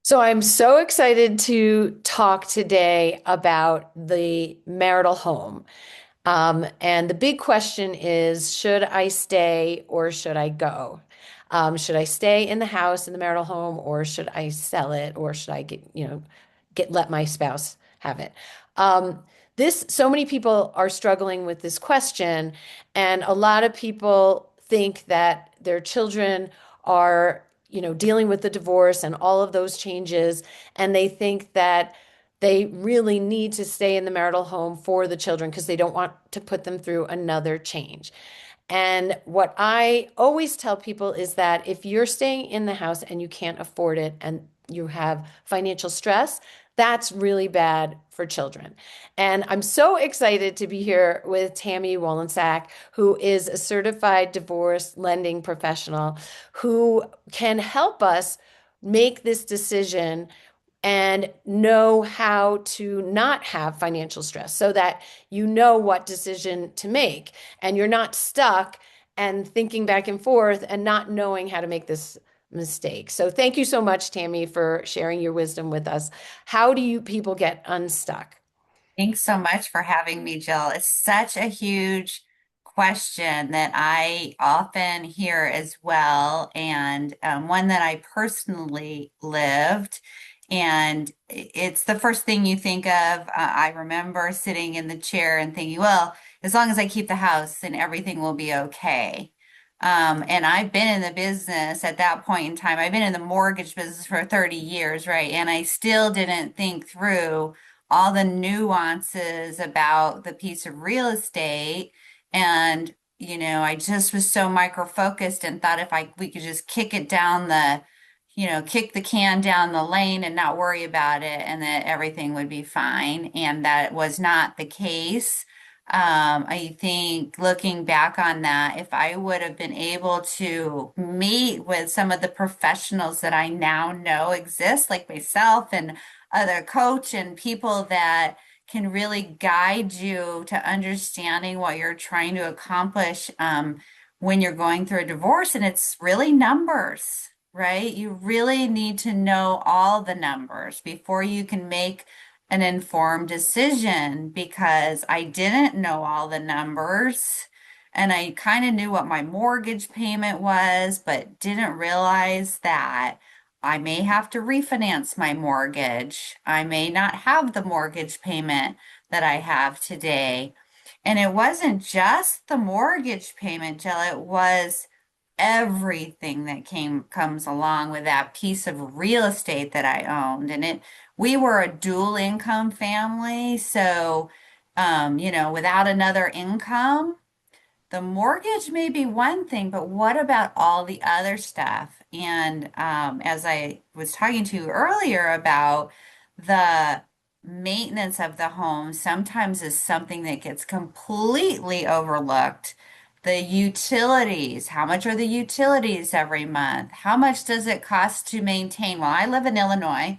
So I'm so excited to talk today about the marital home. And the big question is, should I stay or should I go? Should I stay in the house in the marital home or should I sell it or should I let my spouse have it? Um, so many people are struggling with this question, and a lot of people think that their children are, dealing with the divorce and all of those changes, and they think that they really need to stay in the marital home for the children because they don't want to put them through another change. And what I always tell people is that if you're staying in the house and you can't afford it and you have financial stress, that's really bad for children. And I'm so excited to be here with Tami Wollensak, who is a certified divorce lending professional who can help us make this decision and know how to not have financial stress so that you know what decision to make and you're not stuck and thinking back and forth and not knowing how to make this mistake. So thank you so much, Tami, for sharing your wisdom with us. How do you people get unstuck? Thanks so much for having me, Jill. It's such a huge question that I often hear as well, and one that I personally lived. And it's the first thing you think of. I remember sitting in the chair and thinking, well, as long as I keep the house, then everything will be okay. And I've been in the business at that point in time. I've been in the mortgage business for 30 years, right? And I still didn't think through all the nuances about the piece of real estate. And, I just was so micro focused and thought if we could just kick it down kick the can down the lane and not worry about it and that everything would be fine. And that was not the case. I think looking back on that, if I would have been able to meet with some of the professionals that I now know exist, like myself and other coach and people that can really guide you to understanding what you're trying to accomplish when you're going through a divorce. And it's really numbers, right? You really need to know all the numbers before you can make an informed decision because I didn't know all the numbers and I kind of knew what my mortgage payment was, but didn't realize that I may have to refinance my mortgage. I may not have the mortgage payment that I have today. And it wasn't just the mortgage payment, Jill, it was everything that comes along with that piece of real estate that I owned. And we were a dual income family, so without another income, the mortgage may be one thing, but what about all the other stuff? And as I was talking to you earlier about the maintenance of the home, sometimes is something that gets completely overlooked. The utilities, how much are the utilities every month? How much does it cost to maintain? Well, I live in Illinois.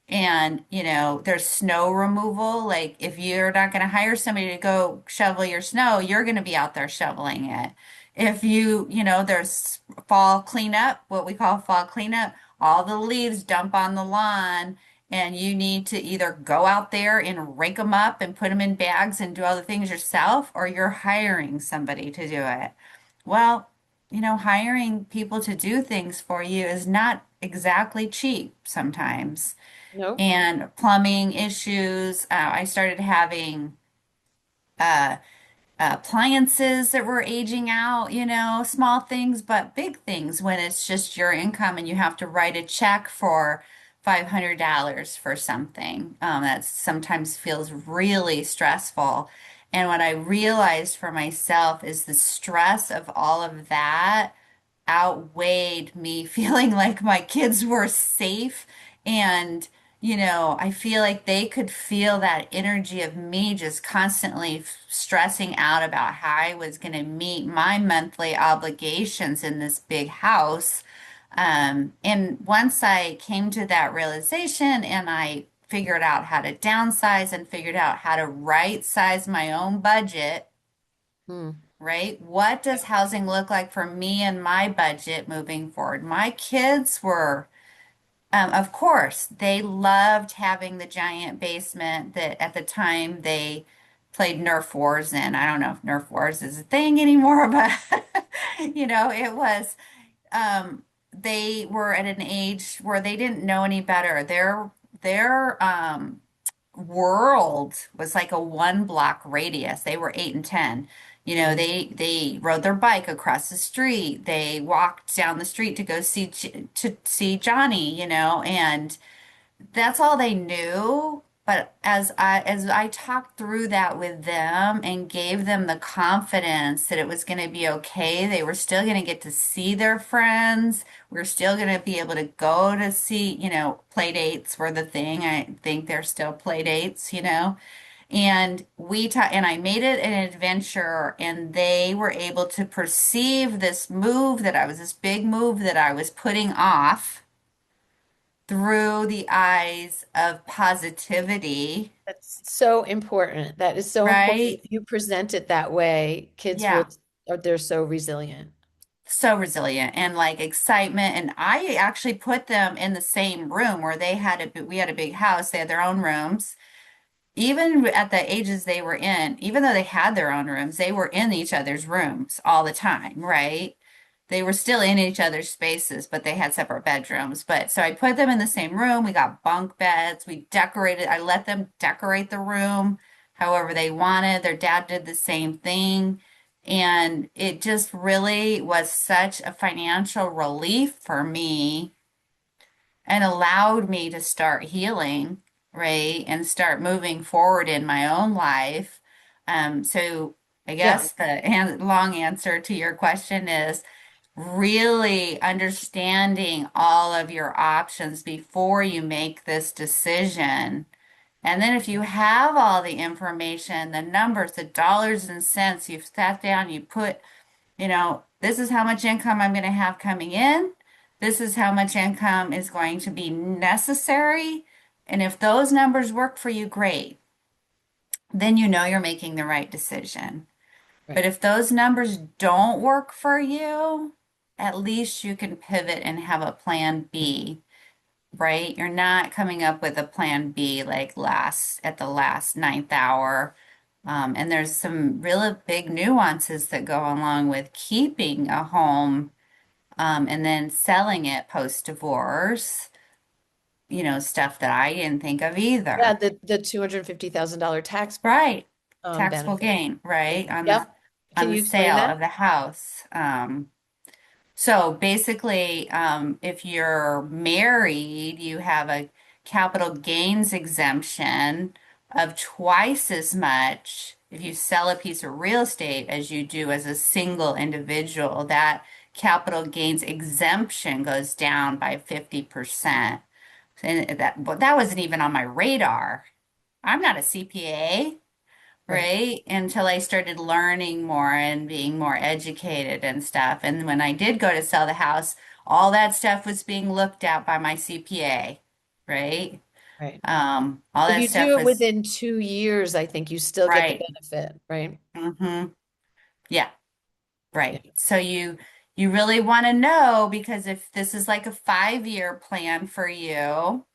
And, there's snow removal. Like, if you're not going to hire somebody to go shovel your snow, you're going to be out there shoveling it. If there's fall cleanup, what we call fall cleanup, all the leaves dump on the lawn, and you need to either go out there and rake them up and put them in bags and do all the things yourself, or you're hiring somebody to do it. Well, hiring people to do things for you is not exactly cheap sometimes No? and plumbing issues. I started having uh, appliances that were aging out, small things, but big things when it's just your income and you have to write a check for $500 for something. That sometimes feels really stressful. And what I realized for myself is the stress of all of that outweighed me feeling like my kids were safe and I feel like they could feel that energy of me just constantly stressing out about how I was going to meet my monthly obligations in this big house. And once I came to that realization and I figured out how to downsize and figured out how to right size my own budget, Hmm. right? What does housing look like for me and my budget moving forward? My kids were Of course, they loved having the giant basement that at the time they played Nerf Wars in. I don't know if Nerf Wars is a thing anymore, but it was. They were at an age where they didn't know any better. Their world was like a 1 block radius. They were 8 and 10. Mm. They rode their bike across the street. They walked down the street to go to see Johnny, and that's all they knew. But as I talked through that with them and gave them the confidence that it was going to be okay, they were still going to get to see their friends. We're still going to be able to go to see, play dates were the thing. I think they're still play dates. And and I made it an adventure, and they were able to perceive this big move that I was putting off through the eyes of positivity, That's so important. That is so important. right? If you present it that way, kids Yeah, will, they're so resilient. so resilient and like excitement. And I actually put them in the same room where we had a big house, they had their own rooms. Even at the ages they were in, even though they had their own rooms, they were in each other's rooms all the time, right? They were still in each other's spaces, but they had separate bedrooms. But so I put them in the same room. We got bunk beds. I let them decorate the room however they wanted. Their dad did the same thing. And it just really was such a financial relief for me and allowed me to start healing, right? And start moving forward in my own life. So I Yeah. guess the long answer to your question is really understanding all of your options before you make this decision. And then if you have all the information, the numbers, the dollars and cents, you've sat down, you put this is how much income I'm going to have coming in. This is how much income is going to be necessary. And if those numbers work for you, great. Then you know you're making the right decision. But Right. if those numbers don't work for you, at least you can pivot and have a plan B, right? You're not coming up with a plan B like at the last ninth hour. And there's some really big nuances that go along with keeping a home, and then selling it post-divorce, stuff that I didn't think of Yeah, either. the $250,000 tax Right. Taxable benefit. gain, right, on the Yep. Can you explain sale that? of the house. So basically, if you're married, you have a capital gains exemption of twice as much if you sell a piece of real estate as you do as a single individual. That capital gains exemption goes down by 50%. And that wasn't even on my radar. I'm not a CPA, Right. right? Until I started learning more and being more educated and stuff. And when I did go to sell the house, all that stuff was being looked at by my CPA, right? Right. All If that you do stuff it was within 2 years, I think you still get the right. benefit, right? Yeah, Yeah. right. So you really want to know, because if this is like a 5-year plan for you,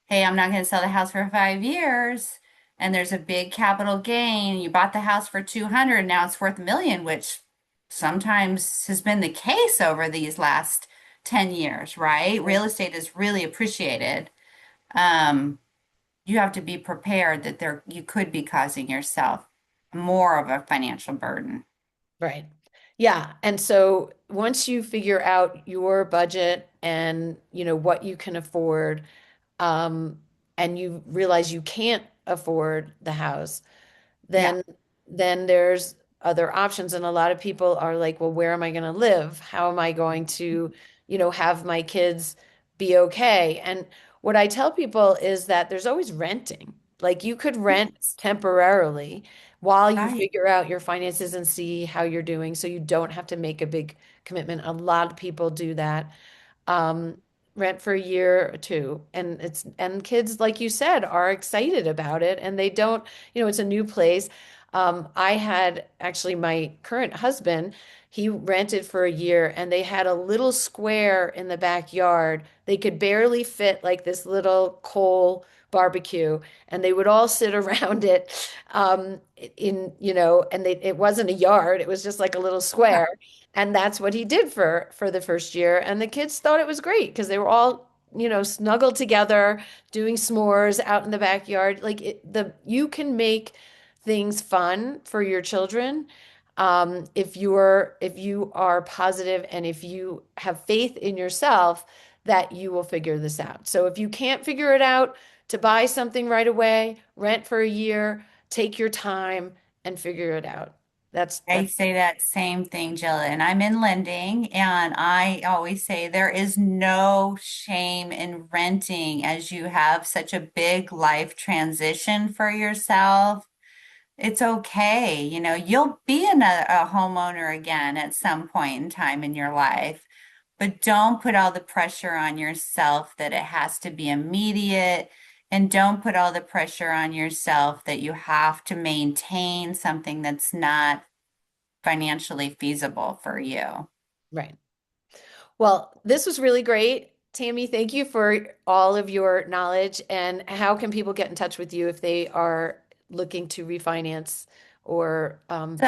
hey, I'm not going to sell the house for 5 years, and there's a big capital gain. You bought the house for 200, now it's worth 1 million, which sometimes has been the case over these last 10 years, right? Right. Real estate is really appreciated. Um, you have to be prepared that you could be causing yourself more of a financial burden. Right. Yeah. And so once you figure out your budget and what you can afford, um, and you realize you can't afford the house, Yeah, then there's other options. And a lot of people are like, well, where am I going to live? How am I going to, have my kids be okay? And what I tell people is that there's always renting. Like you could rent yes, temporarily while you right. figure out your finances and see how you're doing, so you don't have to make a big commitment. A lot of people do that. Um, Rent for a year or two, and kids, like you said, are excited about it, and they don't, it's a new place. I had actually my current husband. He rented for a year and they had a little square in the backyard. They could barely fit like this little coal barbecue and they would all sit around it and it wasn't a yard, it was just like a little square. And that's what he did for the first year. And the kids thought it was great because they were all, snuggled together, doing s'mores out in the backyard. You can make things fun for your children if you are positive and if you have faith in yourself that you will figure this out. So if you can't figure it out, to buy something right away, rent for a year, take your time and figure it out. I That's say that same thing, Jill, and I'm in lending, and I always say there is no shame in renting as you have such a big life transition for yourself. It's okay. You'll be a homeowner again at some point in time in your life, but don't put all the pressure on yourself that it has to be immediate. And don't put all the pressure on yourself that you have to maintain something that's not financially feasible for you. right. Well, this was really great. Tammy, thank you for all of your knowledge. And how can people get in touch with you if they are looking to refinance or purchase?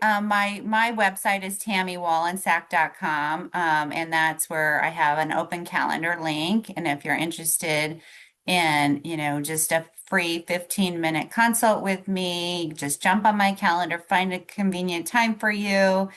My website is TamiWollensak.com, and that's where I have an open calendar link. And if you're interested in, just a free 15-minute consult with me, just jump on my calendar, find a convenient time for you.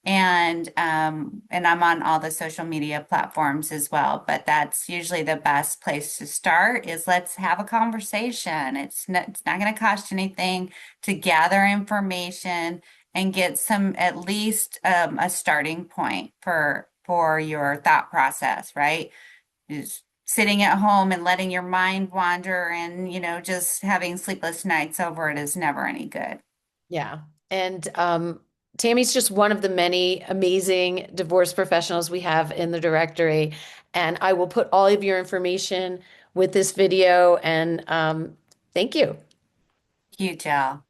And I'm on all the social media platforms as well. But that's usually the best place to start is let's have a conversation. It's not going to cost you anything to gather information and get some at least a starting point for your thought process, right? Is sitting at home and letting your mind wander and just having sleepless nights over it is never any good. Yeah. And Tammy's just one of the many amazing divorce professionals we have in the directory. And I will put all of your information with this video. And thank you. Huge, Jill.